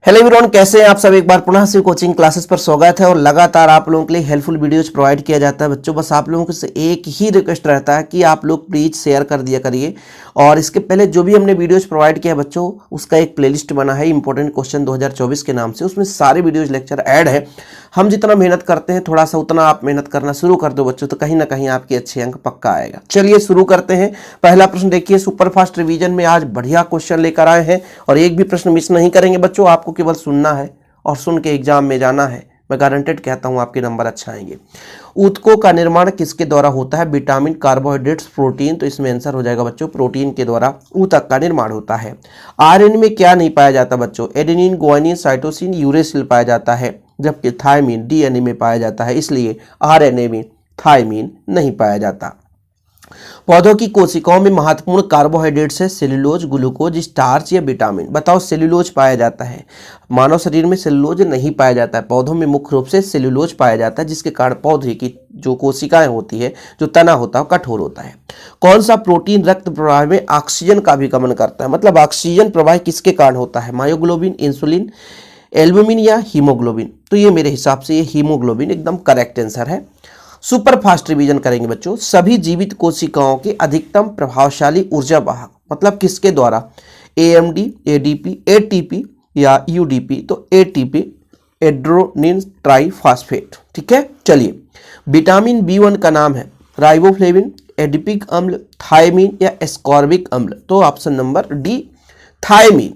Hello everyone, कैसे हैं आप सब। एक बार पुनः से कोचिंग क्लासेस पर स्वागत है और लगातार आप लोगों के लिए हेल्पफुल वीडियोज प्रोवाइड किया जाता है बच्चों। बस आप लोगों से एक ही रिक्वेस्ट रहता है कि आप लोग प्लीज शेयर कर दिया करिए। और इसके पहले जो भी हमने वीडियोज प्रोवाइड किया बच्चों, उसका एक प्लेलिस्ट बना है इंपॉर्टेंट क्वेश्चन 2024 के नाम से। उसमें सारे वीडियोज लेक्चर ऐड है। हम जितना मेहनत करते हैं थोड़ा सा उतना आप मेहनत करना शुरू कर दो बच्चों, तो कहीं ना कहीं आपके अच्छे अंक पक्का आएगा। चलिए शुरू करते हैं। पहला प्रश्न देखिए, सुपरफास्ट रिवीजन में आज बढ़िया क्वेश्चन लेकर आए हैं और एक भी प्रश्न मिस नहीं करेंगे बच्चों। आपको केवल सुनना है और सुन के एग्जाम में जाना है। मैं गारंटेड कहता हूं आपके नंबर अच्छा आएंगे। ऊतकों का निर्माण किसके द्वारा होता है? Vitamin, carbohydrates, protein. तो इसमें आंसर हो जाएगा बच्चों प्रोटीन के द्वारा ऊतक का निर्माण होता है। आरएनए में क्या नहीं पाया जाता बच्चों? एडेनिन, गुआनिन, साइटोसिन, यूरेसिल पाया जाता है, जबकि थायमीन डीएनए में पाया जाता है। इसलिए आरएनए में थायमीन नहीं पाया जाता। पौधों की कोशिकाओं में महत्वपूर्ण कार्बोहाइड्रेट्स है सेल्यूलोज, ग्लूकोज, स्टार्च या विटामिन। बताओ, सेल्यूलोज पाया जाता है। मानव शरीर में सेल्यूलोज नहीं पाया जाता है। पौधों में मुख्य रूप से सेल्यूलोज पाया जाता है, जिसके कारण पौधे की जो कोशिकाएं होती है, जो तना होता है, कठोर होता है। कौन सा प्रोटीन रक्त प्रवाह में ऑक्सीजन का अभिगमन करता है? मतलब ऑक्सीजन प्रवाह किसके कारण होता है? मायोग्लोबिन, इंसुलिन, एल्बुमिन या हीमोग्लोबिन? तो ये मेरे हिसाब से ये हीमोग्लोबिन एकदम करेक्ट आंसर है। सुपर फास्ट रिवीजन करेंगे बच्चों। सभी जीवित कोशिकाओं के अधिकतम प्रभावशाली ऊर्जा वाहक मतलब किसके द्वारा? एएमडी, एडीपी, एटीपी या यूडीपी? तो एटीपी, एड्रोनिन ट्राइफॉस्फेट। ठीक है, चलिए। विटामिन बी1 का नाम है राइबोफ्लेविन, एडिपिक अम्ल, थायमीन या एस्कॉर्बिक अम्ल? तो ऑप्शन नंबर डी, थायमीन।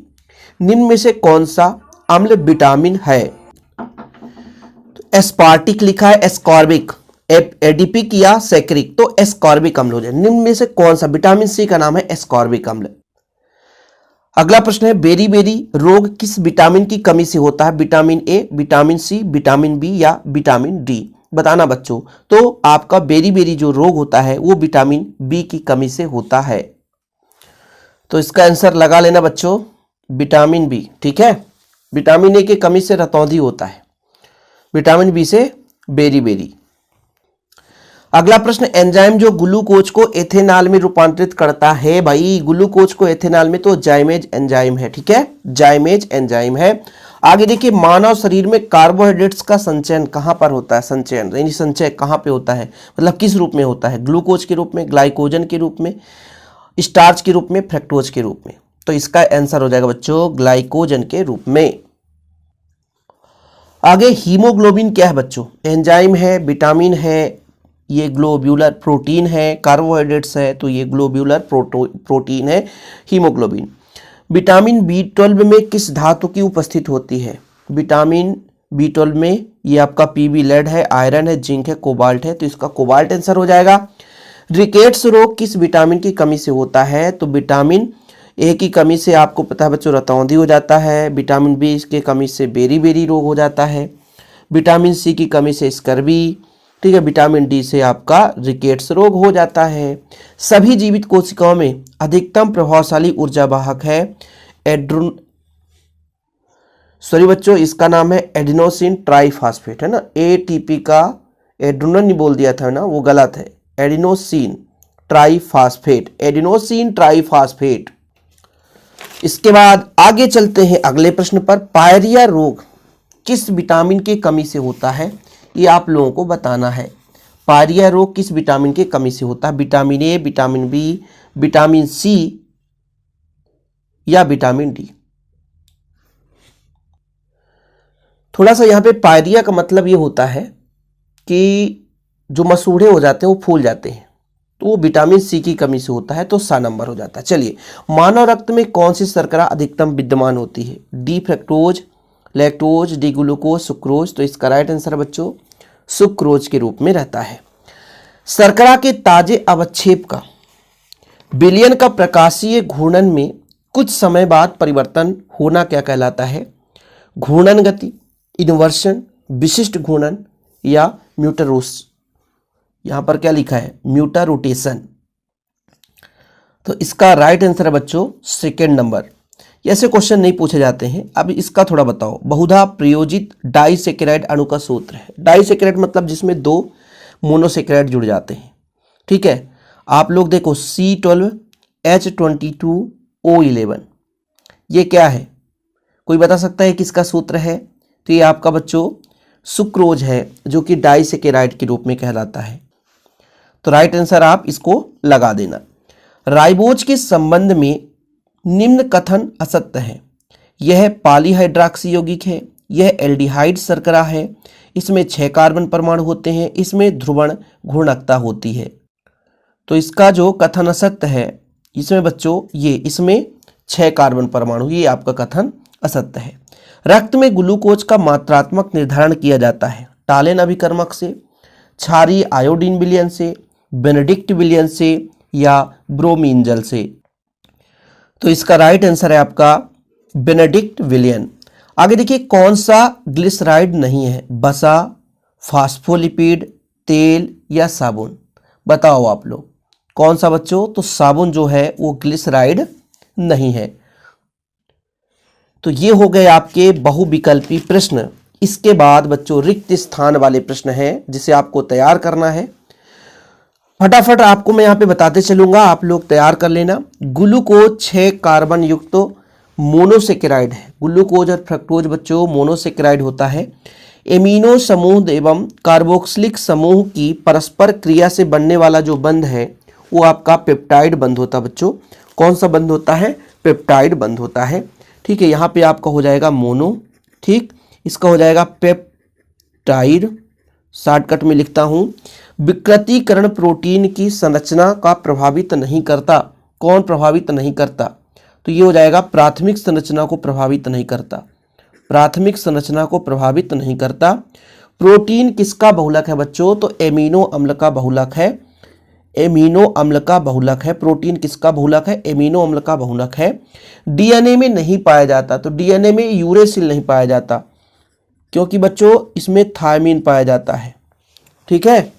निम्न में से कौन सा अम्ल विटामिन है? तो एस्पार्टिक लिखा है, एस्कॉर्बिक, एडिपिक या सैकरिक? तो एस्कॉर्बिक अम्ल हो जाए। निम्न में से कौन सा? विटामिन सी का नाम है एस्कॉर्बिक अम्ल। अगला प्रश्न है, बेरी बेरी रोग किस विटामिन की कमी से होता है? Vitamin A, vitamin C, vitamin B या विटामिन डी? बताना बच्चों। तो आपका बेरी बेरी जो रोग होता है वो विटामिन बी की कमी से होता है। तो इसका आंसर लगा लेना बच्चों, विटामिन बी। ठीक है, विटामिन ए की कमी से रतौंधी होता है, विटामिन बी से बेरी बेरी। अगला प्रश्न, एंजाइम जो ग्लूकोज को एथेनॉल में रूपांतरित करता है। भाई ग्लूकोज को एथेनॉल में तो जाइमेज एंजाइम है। ठीक है, जाइमेज एंजाइम है। आगे देखिए, मानव शरीर में कार्बोहाइड्रेट्स का संचयन कहां पर होता है? संचयन यानी संचय कहां पे होता है, मतलब किस रूप में होता है? ग्लूकोज के रूप में, ग्लाइकोजन के रूप में, स्टार्च के रूप में, फ्रक्टोज के रूप में? तो इसका आंसर हो जाएगा बच्चों ग्लाइकोजन के रूप में। आगे हीमोग्लोबिन क्या है बच्चों? एंजाइम है, विटामिन है, ये ग्लोब्यूलर प्रोटीन है, कार्बोहाइड्रेट्स है, तो ये ग्लोब्यूलर प्रोटीन है हीमोग्लोबिन। विटामिन बी12 में किस धातु की उपस्थित होती है? विटामिन बी12 में ये आपका पीबी लेड है, आयरन है, जिंक है, कोबाल्ट है, तो इसका कोबाल्ट आंसर हो जाएगा। रिकेट्स रोग किस विटामिन की कमी से होता है? तो विटामिन ए की कमी से आपको पता है बच्चों रतौंधी हो जाता है, विटामिन बी की कमी से बेरी बेरी रोग हो जाता है, विटामिन सी की कमी से स्कर्वी, ठीक है, विटामिन डी से आपका रिकेट्स रोग हो जाता है। सभी जीवित कोशिकाओं में अधिकतम प्रभावशाली ऊर्जा वाहक है बच्चों इसका नाम है एडिनोसिन ट्राइफॉस्फेट, है ना। एटीपी का एड्रोनन नहीं बोल दिया था ना, वो गलत है, एडिनोसिन ट्राइफॉस्फेट, एडिनोसिन ट्राइफॉस्फेट। इसके बाद आगे चलते हैं अगले प्रश्न पर। पायरिया रोग किस विटामिन की कमी से होता है? ये आप लोगों को बताना है। पायरिया रोग किस विटामिन की कमी से होता है? Vitamin A, vitamin B, vitamin C या विटामिन डी? थोड़ा सा यहां पे पायरिया का मतलब ये होता है कि जो मसूड़े हो जाते हैं वो फूल जाते हैं, तो वो विटामिन सी की कमी से होता है, तो सा नंबर हो जाता है। चलिए, मानव रक्त में कौन सी शर्करा अधिकतम विद्यमान होती है? D fructose, lactose, D glucose, sucrose? तो इसका राइट आंसर बच्चों सुक्रोज के रूप में रहता है। शर्करा के ताजे अवक्षेप का विलयन का प्रकाशीय घूर्णन में कुछ समय बाद परिवर्तन होना क्या कहलाता है? घूर्णन गति, इन्वर्शन, विशिष्ट घूर्णन या म्यूटरोस? यहां पर क्या लिखा है? म्यूटारोटेशन। तो इसका राइट आंसर है बच्चों सेकेंड नंबर। ऐसे क्वेश्चन नहीं पूछे जाते हैं। अब इसका थोड़ा बताओ। बहुधा प्रयोजित डाइसेकेराइड अणु का सूत्र है। डाइसेकेराइड मतलब जिसमें दो मोनोसेकेराइड जुड़ जाते हैं। ठीक है, आप लोग देखो C12H22O11, ये क्या है? कोई बता सकता है किसका सूत्र है? तो ये आपका बच्चों सुक्रोज है, जो कि डाइसेकेराइड के रूप में कहलाता है। तो राइट आंसर आप इसको लगा देना। राइबोज के संबंध में निम्न कथन असत्य है। यह पॉलीहाइड्रॉक्सी यौगिक है, यह एल्डिहाइड शर्करा है, इसमें 6 कार्बन परमाणु होते हैं, इसमें ध्रुवण घूर्णकता होती है। तो इसका जो कथन असत्य है, इसमें बच्चों ये इसमें 6 कार्बन परमाणु, ये आपका कथन असत्य है। रक्त में ग्लूकोज का मात्रात्मक निर्धारण किया जाता है टालेन अभिकर्मक से, क्षारीय आयोडीन विलयन से, बेनेडिक्ट विलयन से या ब्रोमीन जल से। तो इसका राइट आंसर है आपका बेनेडिक्ट विलयन। आगे देखिए, कौन सा ग्लिसराइड नहीं है? बसा, फास्फोलिपिड, तेल या साबुन? बताओ आप लोग कौन सा बच्चों? तो साबुन जो है वो ग्लिसराइड नहीं है। तो ये हो गए आपके बहुविकल्पी प्रश्न। इसके बाद बच्चों रिक्त स्थान वाले प्रश्न हैं जिसे आपको तैयार करना है। फटाफट आपको मैं यहाँ पे बताते चलूंगा, आप लोग तैयार कर लेना। ग्लूकोज 6 कार्बन युक्त मोनोसेकेराइड है। ग्लूकोज और फ्रक्टोज बच्चों मोनोसेकेराइड होता है। एमिनो समूह एवं कार्बोक्सिलिक समूह की परस्पर क्रिया से बनने वाला जो बंध है वो आपका पेप्टाइड बंध होता है बच्चों। कौन सा बंध होता है? पेप्टाइड बंध होता है। ठीक है, यहाँ पे आपका हो जाएगा मोनो, ठीक, इसका हो जाएगा पेप्टाइड। शॉर्टकट में लिखता हूँ, विकृतीकरण प्रोटीन की संरचना का प्रभावित नहीं करता। कौन प्रभावित नहीं करता? तो ये हो जाएगा प्राथमिक संरचना को प्रभावित नहीं करता। प्राथमिक संरचना को प्रभावित नहीं करता। प्रोटीन किसका बहुलक है बच्चों? तो एमिनो अम्ल का बहुलक है। एमिनो अम्ल का बहुलक है। प्रोटीन किसका बहुलक है? एमिनो अम्ल का बहुलक है। डीएनए में नहीं पाया जाता। तो डीएनए में यूरेसिल नहीं पाया जाता क्योंकि बच्चों इसमें थायमिन पाया जाता है। ठीक है,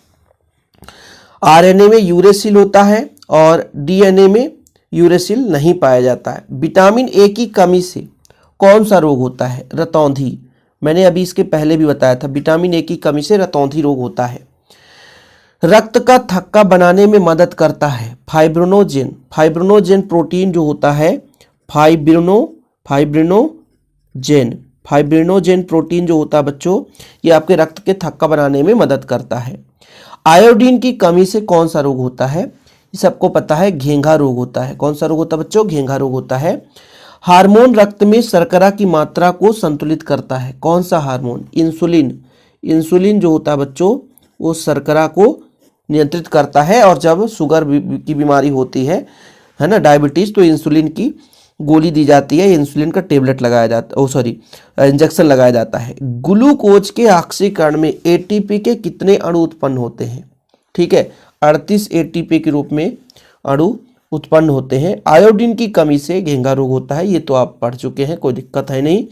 आरएनए में यूरेसिल होता है और डीएनए में यूरेसिल नहीं पाया जाता है। विटामिन ए की कमी से कौन सा रोग होता है? रतौंधी। मैंने अभी इसके पहले भी बताया था, विटामिन ए की कमी से रतौंधी रोग होता है। रक्त का थक्का बनाने में मदद करता है फाइब्रिनोजेन। फाइब्रिनोजेन प्रोटीन जो होता है, फाइब्रिनोजेन प्रोटीन जो होता है बच्चों, ये आपके रक्त के थक्का बनाने में मदद करता है। आयोडीन की कमी से कौन सा रोग होता है? ये सबको पता है, घेंघा रोग होता है। कौन सा रोग होता है बच्चों? घेंघा रोग होता है। हार्मोन रक्त में शर्करा की मात्रा को संतुलित करता है। कौन सा हार्मोन? इंसुलिन। इंसुलिन जो होता है बच्चों वो शर्करा को नियंत्रित करता है, और जब शुगर की बीमारी होती है ना, डायबिटीज, तो इंसुलिन की गोली दी जाती है, इंसुलिन का टेबलेट लगाया जाता इंजेक्शन लगाया जाता है। ग्लूकोज के ऑक्सीकरण में एटीपी के कितने अणु उत्पन्न होते हैं? ठीक है, 38 एटीपी के रूप में अणु उत्पन्न होते हैं। आयोडीन की कमी से घेंघा रोग होता है, ये तो आप पढ़ चुके हैं, कोई दिक्कत है नहीं।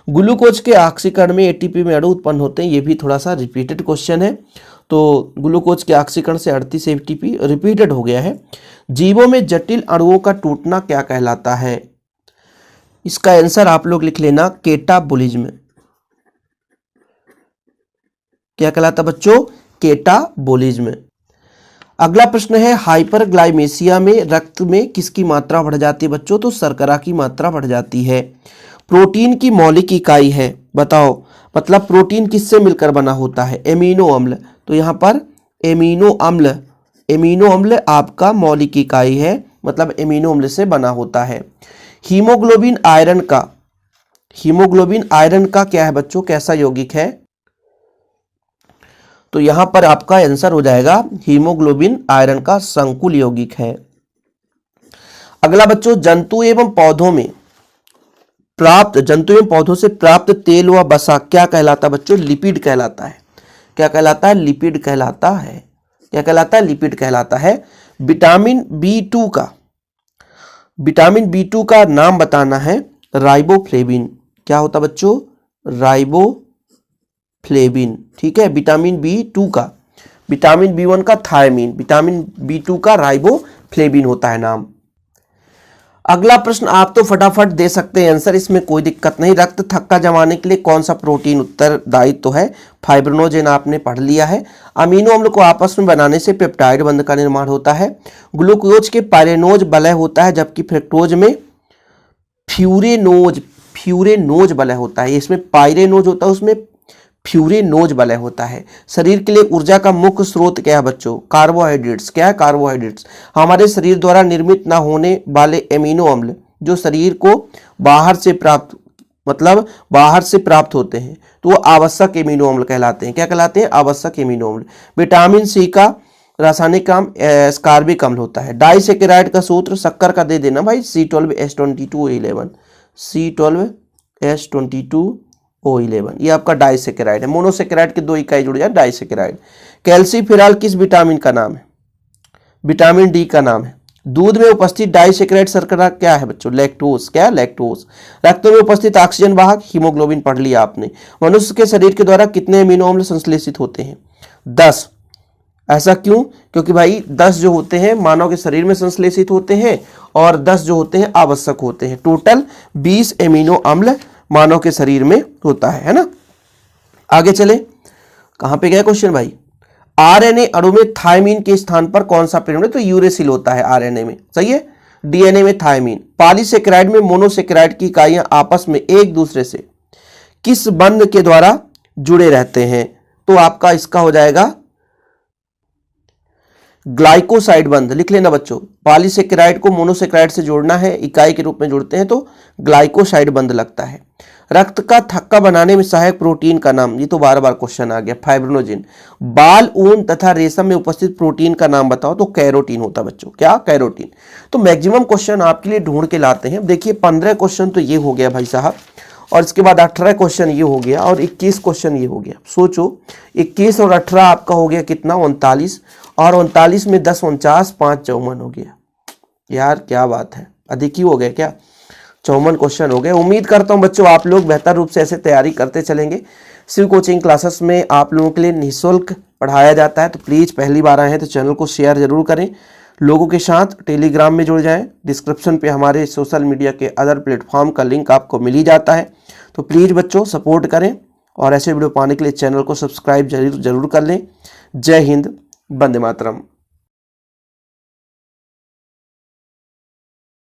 ग्लूकोज के ऑक्सीकरण में एटीपी में अणु उत्पन्न होते हैं, ये भी थोड़ा सा रिपीटेड क्वेश्चन है। तो ग्लूकोज के ऑक्सीकरण से 38 एटीपी रिपीटेड हो गया है। जीवों में जटिल अणुओं का टूटना क्या कहलाता है? इसका आंसर आप लोग लिख लेना, केटाबोलिज्म। क्या कहलाता बच्चों? केटाबोलिज्म। अगला प्रश्न है, हाइपरग्लाइमेसिया में रक्त में किसकी मात्रा बढ़ जाती है बच्चों? तो शर्करा की मात्रा बढ़ जाती है। प्रोटीन की मौलिक इकाई है, बताओ, मतलब प्रोटीन किससे मिलकर बना होता है? एमिनो अम्ल। तो यहाँ पर एमिनो अम्ल आपका मौलिक इकाई है, मतलब एमिनो अम्ल से बना होता है। हीमोग्लोबिन आयरन का क्या है बच्चों? कैसा यौगिक है? तो यहां पर आपका आंसर हो जाएगा हीमोग्लोबिन आयरन का संकुल यौगिक है। अगला बच्चों, जंतु एवं पौधों से प्राप्त तेल व वसा क्या कहलाता है बच्चों? लिपिड कहलाता है। क्या कहलाता है? लिपिड कहलाता है। क्या कहलाता है? लिपिड कहलाता है। विटामिन बी टू का नाम बताना है। राइबोफ्लेविन। क्या होता बच्चों? राइबोफ्लेविन। ठीक है, विटामिन बी2 का, विटामिन बी1 का थायमीन, विटामिन बी2 का राइबोफ्लेविन होता है नाम। अगला प्रश्न आप तो फटाफट दे सकते हैं आंसर, इसमें कोई दिक्कत नहीं। रक्त थक्का जमाने के लिए कौन सा प्रोटीन उत्तरदायी तो है? फाइब्रिनोजेन आपने पढ़ लिया है। अमीनो अम्ल को आपस में बनाने से पेप्टाइड बंध का निर्माण होता है। ग्लूकोज के पायरेनोज वलय होता है, जबकि फ्रक्टोज में फ्यूरेनोज वलय होता है। इसमें पाइरेनोज होता है, उसमें फ्यूरेनोज वलय होता है। शरीर के लिए ऊर्जा का मुख्य स्रोत क्या है बच्चों? कार्बोहाइड्रेट्स। क्या है? कार्बोहाइड्रेट्स। हमारे शरीर द्वारा निर्मित ना होने वाले एमिनो अम्ल जो शरीर को बाहर से प्राप्त बाहर से प्राप्त होते हैं तो वो आवश्यक एमिनो अम्ल कहलाते हैं। क्या कहलाते हैं? आवश्यक एमिनो अम्ल। विटामिन सी का रासायनिक नाम एस्कॉर्बिक अम्ल होता है। डाइसेकेराइड का सूत्र शक्कर का दे देना भाई, C12H22O11। C12H22O11 ये आपका डाइसेकेराइड है। मोनोसेकेराइड के 2 इकाई जुड़ जाए, डाइसेकेराइड। कैल्सीफेरॉल किस विटामिन का नाम है? विटामिन डी का नाम है। दूध में उपस्थित डाइसेकेराइड शर्करा क्या है बच्चों? लैक्टोज। क्या? लैक्टोज। रक्त में उपस्थित ऑक्सीजन वाहक हीमोग्लोबिन पढ़ लिया आपने। मनुष्य के शरीर के द्वारा कितने अमीनो अम्ल संश्लेषित होते हैं? 10। ऐसा क्यों? क्योंकि भाई 10 जो होते हैं मानव के शरीर में संश्लेषित होते हैं और 10 जो होते हैं आवश्यक होते हैं। टोटल 20 एमिनो अम्ल मानव के शरीर में होता है ना। आगे चले, कहां पे गया क्वेश्चन भाई? आरएनए अणु में थायमीन के स्थान पर कौन सा पेड़? तो यूरेसिल होता है आरएनए में, सही है। डीएनए में थायमीन। पॉलीसेकेराइड में मोनोसेकेराइड की इकाइयां आपस में एक दूसरे से किस बंध के द्वारा जुड़े रहते हैं? तो आपका इसका हो जाएगा ग्लाइकोसाइड बंध। लिख लेना बच्चों, पॉलीसेकेराइड को मोनोसेकेराइड से जोड़ना है, इकाई के रूप में जोड़ते हैं तो ग्लाइकोसाइड बंध लगता है। रक्त का थक्का बनाने में सहायक प्रोटीन का नाम, ये तो बार बार क्वेश्चन आ गया, फाइब्रिनोजिन। बाल, ऊन तथा रेशम में उपस्थित प्रोटीन का नाम बताओ, तो कैरोटीन होता बच्चों। क्या? कैरोटीन। तो मैक्सिमम क्वेश्चन आपके लिए ढूंढ के लाते हैं। देखिए 15 क्वेश्चन तो ये हो गया भाई साहब, और इसके बाद 18 क्वेश्चन ये हो गया, और 21 क्वेश्चन ये हो गया। सोचो 21 और 18 आपका हो गया कितना? 39, और 39 में 10 49, 5 54 हो गया। यार क्या बात है, अधिक ही हो गया क्या? 54 क्वेश्चन हो गए। उम्मीद करता हूं बच्चों आप लोग बेहतर रूप से ऐसे तैयारी करते चलेंगे। शिव कोचिंग क्लासेस में आप लोगों के लिए निःशुल्क पढ़ाया जाता है, तो प्लीज़ पहली बार आए हैं तो चैनल को शेयर जरूर करें, लोगों के साथ टेलीग्राम में जुड़ जाएं। डिस्क्रिप्शन पे हमारे सोशल मीडिया के अदर प्लेटफॉर्म का लिंक आपको मिल ही जाता है, तो प्लीज़ बच्चों सपोर्ट करें, और ऐसे वीडियो पाने के लिए चैनल को सब्सक्राइब जरूर कर लें। जय हिंद, वंदे मातरम।